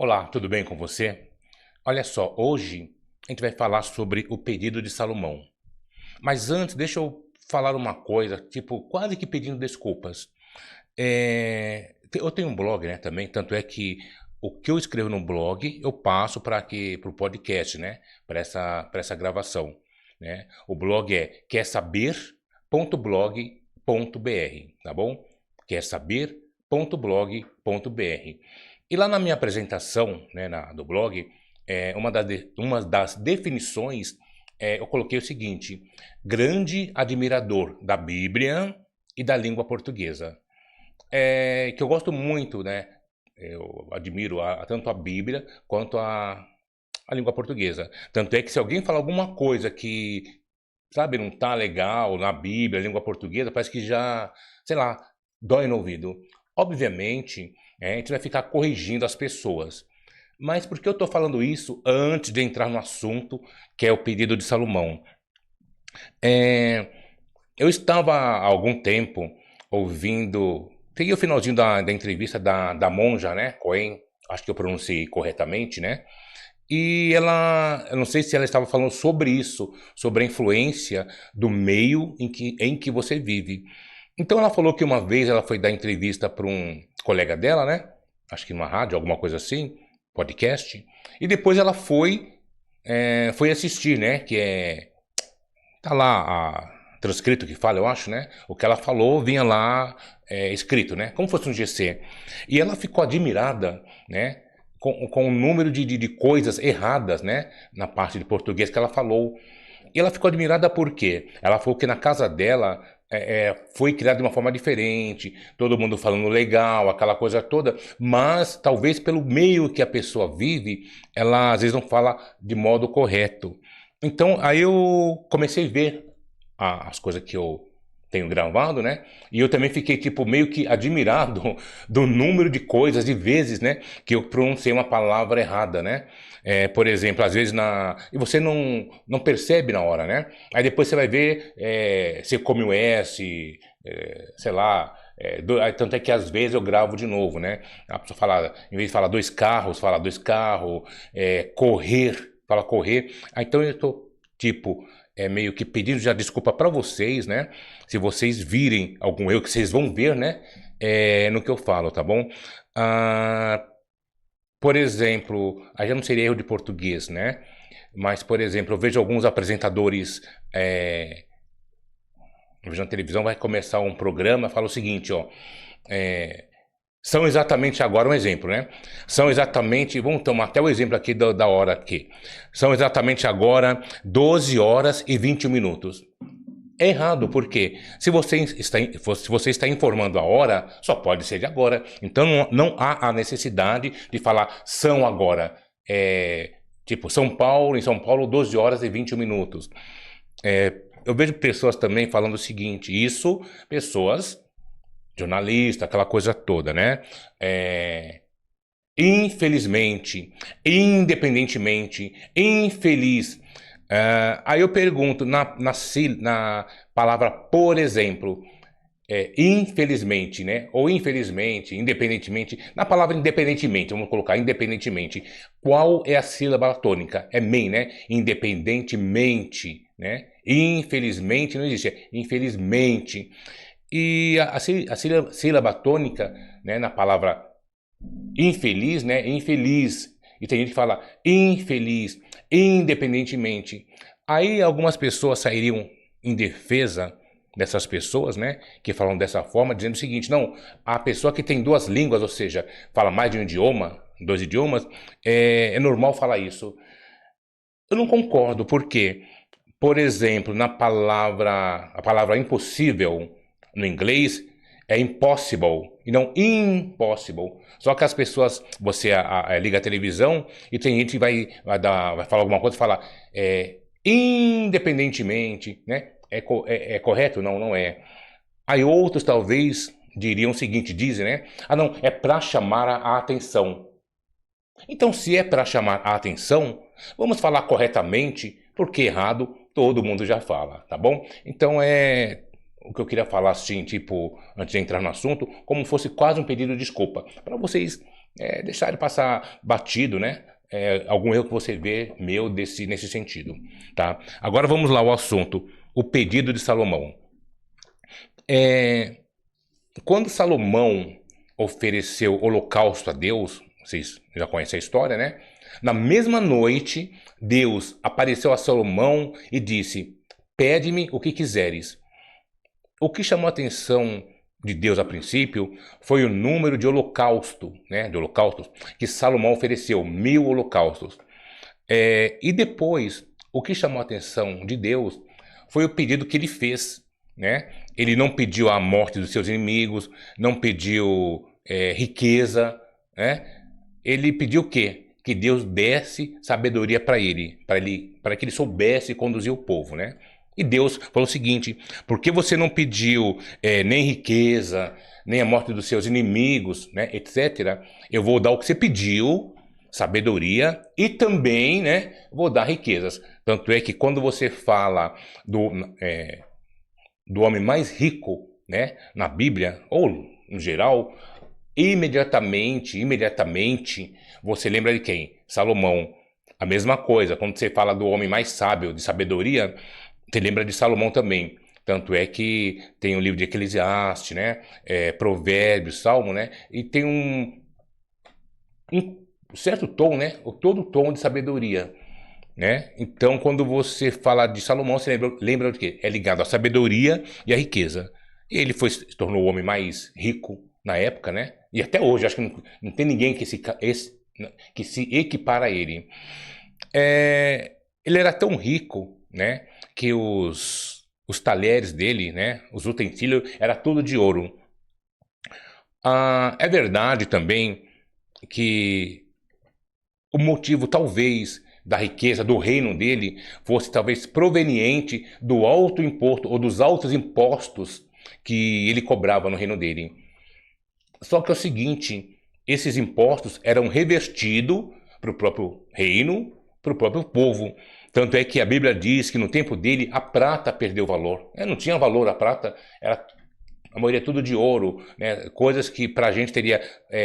Olá, tudo bem com você? Olha só, hoje a gente vai falar sobre o pedido de Salomão. Mas antes, deixa eu falar uma coisa, tipo, quase que pedindo desculpas. Eu tenho um blog, né, também, tanto é que o que eu escrevo no blog eu passo para o podcast, né, para essa gravação, né? O blog é quersaber.blog.br, tá bom? Quersaber.blog.br. E lá na minha apresentação, né, do blog, uma das definições, eu coloquei o seguinte: grande admirador da Bíblia e da língua portuguesa. Que eu gosto muito, né? Eu admiro tanto a Bíblia quanto a língua portuguesa. Tanto é que se alguém falar alguma coisa que, sabe, não tá legal na Bíblia, língua portuguesa, parece que já, sei lá, dói no ouvido. Obviamente, a gente vai ficar corrigindo as pessoas. Mas por que eu estou falando isso antes de entrar no assunto, que é o pedido de Salomão? É, eu estava há algum tempo ouvindo. Peguei o finalzinho da entrevista da Monja, né? Coen, acho que eu pronunciei corretamente, né? E ela, eu não sei se ela estava falando sobre isso, sobre a influência do meio em que você vive. Então ela falou que uma vez ela foi dar entrevista para um colega dela, né? Acho que numa rádio, alguma coisa assim, podcast. E depois ela foi assistir, né? Tá lá transcrito que fala, eu acho, né? O que ela falou vinha lá escrito, né? Como fosse um GC. E ela ficou admirada, né? Com o número de coisas erradas, né? Na parte de português que ela falou. E ela ficou admirada porque ela falou que na casa dela foi criada de uma forma diferente, todo mundo falando legal, aquela coisa toda, mas talvez pelo meio que a pessoa vive, ela às vezes não fala de modo correto. Então aí eu comecei a ver as coisas que eu tenho gravado, né? E eu também fiquei, tipo, meio que admirado do número de coisas, de vezes, né? Que eu pronunciei uma palavra errada, né? Por exemplo, às vezes e você não percebe na hora, né? Aí depois você vai ver, você come o S, sei lá. Tanto é que às vezes eu gravo de novo, né? A pessoa fala, em vez de falar dois carros, fala dois carros, correr, fala correr. Então eu tô, tipo, meio que pedindo já desculpa para vocês, né? Se vocês virem algum erro que vocês vão ver, né? No que eu falo, tá bom? Ah, por exemplo, aí já não seria erro de português, né? Mas, por exemplo, eu vejo alguns apresentadores, eu vejo na televisão, vai começar um programa, fala o seguinte, ó, é, são exatamente agora um exemplo, né? São exatamente, vamos tomar até o exemplo aqui da hora aqui. São exatamente agora 12 horas e 21 minutos. É errado, porque se você está informando a hora, só pode ser de agora. Então não há a necessidade de falar são agora. Tipo, em São Paulo, 12 horas e 21 minutos. Eu vejo pessoas também falando o seguinte, pessoas, jornalista, aquela coisa toda, né? Infelizmente, independentemente, infeliz. Aí eu pergunto, na palavra por exemplo, infelizmente, né? Ou infelizmente, independentemente, na palavra independentemente, vamos colocar independentemente, qual é a sílaba tônica? É men, né? Independentemente, né? Infelizmente não existe, é infelizmente. E a sílaba tônica, né, na palavra infeliz, né? Infeliz. E tem gente que fala infeliz, independentemente. Aí algumas pessoas sairiam em defesa dessas pessoas, né? Que falam dessa forma, dizendo o seguinte: não, a pessoa que tem duas línguas, ou seja, fala mais de um idioma, dois idiomas, é normal falar isso. Eu não concordo, porque, por exemplo, a palavra impossível no inglês é impossible e não impossible. Só que as pessoas, você liga a televisão e tem gente que vai falar alguma coisa e fala independentemente, né? É correto? Não, não é. Aí outros talvez diriam o seguinte, dizem, né? Ah, não, é para chamar a atenção. Então, se é para chamar a atenção, vamos falar corretamente, porque errado todo mundo já fala, tá bom? Então é o que eu queria falar assim, tipo, antes de entrar no assunto, como fosse quase um pedido de desculpa, para vocês deixar ele passar batido, né? Algum erro que você vê meu nesse sentido, tá? Agora vamos lá ao assunto, o pedido de Salomão. Quando Salomão ofereceu holocausto a Deus, vocês já conhecem a história, né? Na mesma noite, Deus apareceu a Salomão e disse: pede-me o que quiseres. O que chamou a atenção de Deus a princípio foi o número de holocausto, né, de holocaustos que Salomão ofereceu, 1000 holocaustos. E depois, o que chamou a atenção de Deus foi o pedido que ele fez, né? Ele não pediu a morte dos seus inimigos, não pediu riqueza, né? Ele pediu o quê? Que Deus desse sabedoria para ele, para que ele soubesse conduzir o povo, né? E Deus falou o seguinte: por que você não pediu nem riqueza, nem a morte dos seus inimigos, né, etc. Eu vou dar o que você pediu, sabedoria, e também, né, vou dar riquezas. Tanto é que quando você fala do homem mais rico, né, na Bíblia, ou no geral, imediatamente, você lembra de quem? Salomão. A mesma coisa, quando você fala do homem mais sábio, de sabedoria, você lembra de Salomão também. Tanto é que tem o livro de Eclesiastes, né? Provérbios, Salmo, né? E tem um certo tom, né? Todo tom de sabedoria, né? Então, quando você fala de Salomão, você lembra de quê? É ligado à sabedoria e à riqueza. E ele se tornou o homem mais rico na época, né? E até hoje, acho que não tem ninguém que se equipara a ele. Ele era tão rico, né, que os talheres dele, né, os utensílios, era tudo de ouro. É verdade também que o motivo, talvez, da riqueza do reino dele fosse talvez proveniente do alto imposto ou dos altos impostos que ele cobrava no reino dele. Só que é o seguinte, esses impostos eram revertidos para o próprio reino, para o próprio povo. Tanto é que a Bíblia diz que no tempo dele a prata perdeu valor. Não tinha valor a prata, era a maioria tudo de ouro, né? Coisas que para a gente teria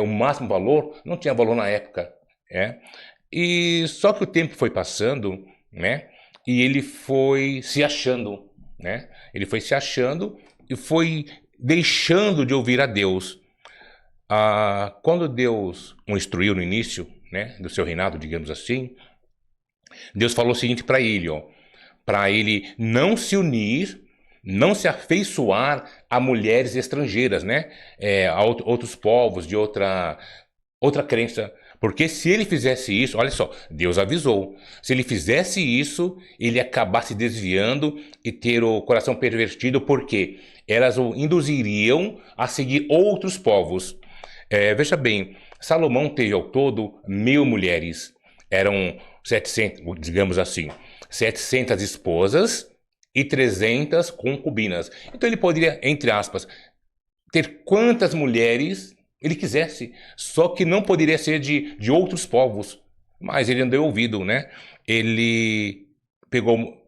o máximo valor, não tinha valor na época. E só que o tempo foi passando, né? E ele foi se achando, né? Ele foi se achando e foi deixando de ouvir a Deus. Quando Deus o instruiu no início, né, do seu reinado, digamos assim, Deus falou o seguinte para ele, para ele não se unir, não se afeiçoar a mulheres estrangeiras, né, a outros povos de outra crença. Porque se ele fizesse isso, olha só, Deus avisou. Se ele fizesse isso, ele ia acabar se desviando e ter o coração pervertido, porque elas o induziriam a seguir outros povos. Veja bem, Salomão teve ao todo 1000 mulheres. Eram 700, digamos assim, 700 esposas e 300 concubinas. Então ele poderia, entre aspas, ter quantas mulheres ele quisesse, só que não poderia ser de outros povos. Mas ele não deu ouvido, né? Ele pegou,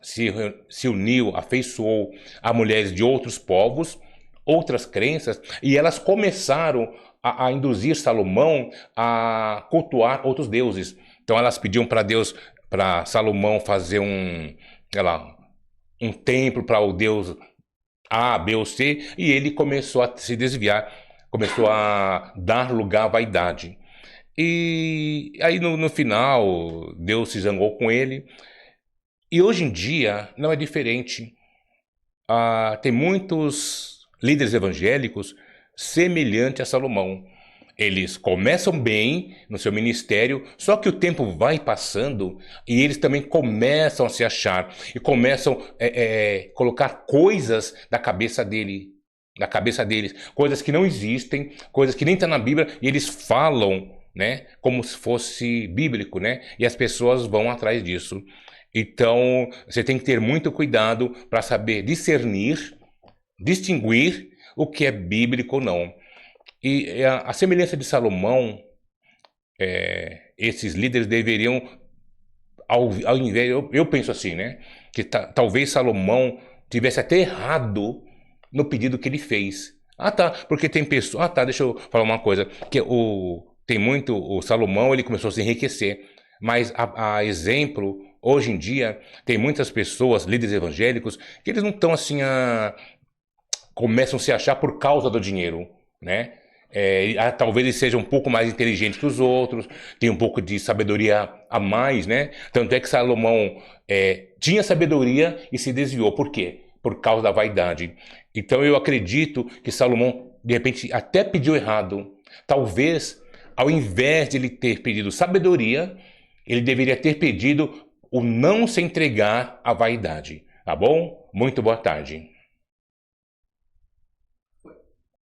se uniu, afeiçoou a mulheres de outros povos, outras crenças, e elas começaram a induzir Salomão a cultuar outros deuses. Então elas pediam para Deus, para Salomão fazer um templo para o deus A, B ou C, e ele começou a se desviar, começou a dar lugar à vaidade. E aí no final, Deus se zangou com ele. E hoje em dia não é diferente. Tem muitos líderes evangélicos semelhantes a Salomão. Eles começam bem no seu ministério, só que o tempo vai passando e eles também começam a se achar e começam a colocar coisas da cabeça deles, coisas que não existem, coisas que nem estão na Bíblia, e eles falam, né, como se fosse bíblico, né? E as pessoas vão atrás disso. Então, você tem que ter muito cuidado para saber discernir, distinguir o que é bíblico ou não. E a semelhança de Salomão, esses líderes deveriam, ao invés, eu penso assim, né? Que talvez Salomão tivesse até errado no pedido que ele fez. Ah, tá, porque tem pessoas... Ah, tá, deixa eu falar uma coisa. Que tem muito... O Salomão, ele começou a se enriquecer. Mas, a exemplo, hoje em dia, tem muitas pessoas, líderes evangélicos, que eles não estão assim começam a se achar por causa do dinheiro, né? Talvez ele seja um pouco mais inteligente que os outros, tem um pouco de sabedoria a mais, né? Tanto é que Salomão tinha sabedoria e se desviou. Por quê? Por causa da vaidade. Então eu acredito que Salomão, de repente, até pediu errado. Talvez, ao invés de ele ter pedido sabedoria, ele deveria ter pedido o não se entregar à vaidade. Tá bom? Muito boa tarde.